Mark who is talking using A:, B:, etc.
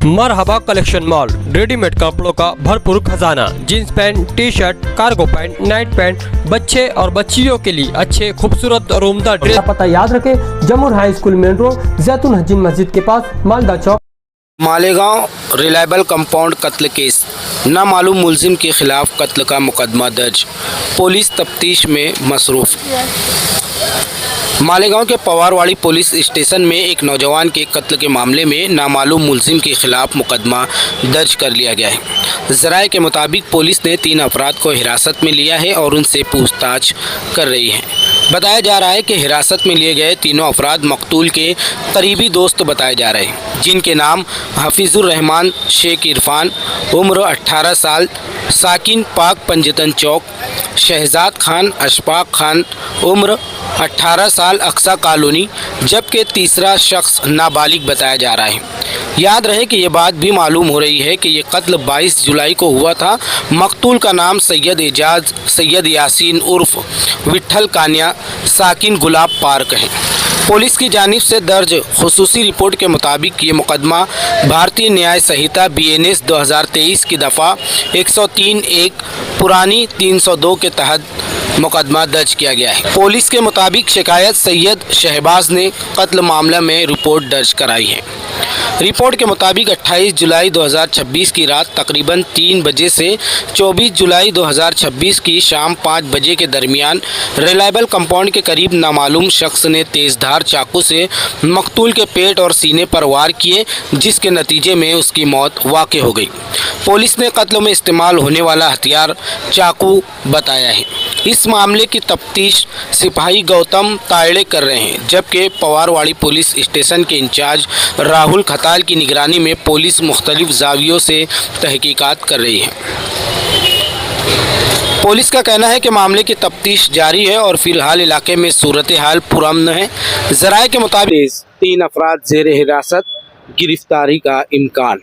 A: मरहबा collection mall, readymade कपड़ों का भरपूर खजाना। Jeans pant, T shirt, cargo pant, night pant, बच्चे और बच्चियों के लिए अच्छे खूबसूरत और उम्दा ड्रेस। पता याद रखें, जमुर हाई स्कूल मेन रोड, जैतून हजीन मस्जिद के पास, मालदा चौक।
B: मालेगांव रिलायबल कंपाउंड कत्ल केस, नामालूम मुलजिम के खिलाफ कत्ल का मुकदमा दर्ज, पुलिस तफ्तीश में मसरूफ। मालेगांव के पवारवाड़ी पुलिस स्टेशन में एक नौजवान के कत्ल के मामले में नामालूम मुलजिम के खिलाफ मुकदमा दर्ज कर लिया गया है। ज़राए के मुताबिक पुलिस ने 3 अफराद को हिरासत में लिया है और उनसे पूछताछ कर रही है। बताया जा रहा है कि हिरासत में लिए गए तीनों अफराद मकतूल के करीबी दोस्त बताए जा रहे हैं, जिनके नाम हफीजुर रहमान शेख इरफान, उम्र 18 साल, साकिन पाक पंजतन चौक, शहजाद खान अशफाक खान, उम्र 18 साल, अक्सा कॉलोनी, जबकि तीसरा शख्स नाबालिग बताया जा रहा है। याद रहे कि ये बात भी मालूम हो रही है कि ये कत्ल 22 जुलाई को हुआ था। मकतूल का नाम सैयद एजाज सैयद यासीन उर्फ विट्ठल कानिया साकिन गुलाब पार्क है। पुलिस की जानिब से दर्ज खुसूसी रिपोर्ट के मुताबिक ये मुकदमा भारतीय न्याय संहिता BNS 2023 की दफ़ा 103(1) पुरानी 302 के तहत मुकदमा दर्ज किया गया है। पुलिस के मुताबिक शिकायत सैयद शहबाज ने कत्ल मामला में रिपोर्ट दर्ज कराई है। रिपोर्ट के मुताबिक 28 जुलाई 2026 की रात तकरीबन 3 बजे से 24 जुलाई 2026 की शाम 5 बजे के दरमियान रिलायबल कंपाउंड के करीब नामालूम शख्स ने तेज़धार चाकू से मकतूल के पेट और सीने पर वार किए, जिसके नतीजे में उसकी मौत वाक़ हो गई। पुलिस ने कत्ल में इस्तेमाल होने वाला हथियार चाकू बताया है। इस मामले की तफ्तीश सिपाही गौतम तायड़े कर रहे हैं, जबकि पवारवाड़ी पुलिस स्टेशन के इंचार्ज राहुल खताल की निगरानी में पुलिस मुख्तलिफ जावियों से तहकीकात कर रही है। पुलिस का कहना है कि मामले की तफ्तीश जारी है और फिलहाल इलाके में सूरत हाल पुरअमन है। ज़राए के मुताबिक 3 अफराद ज़ेर हिरासत, गिरफ्तारी का इम्कान।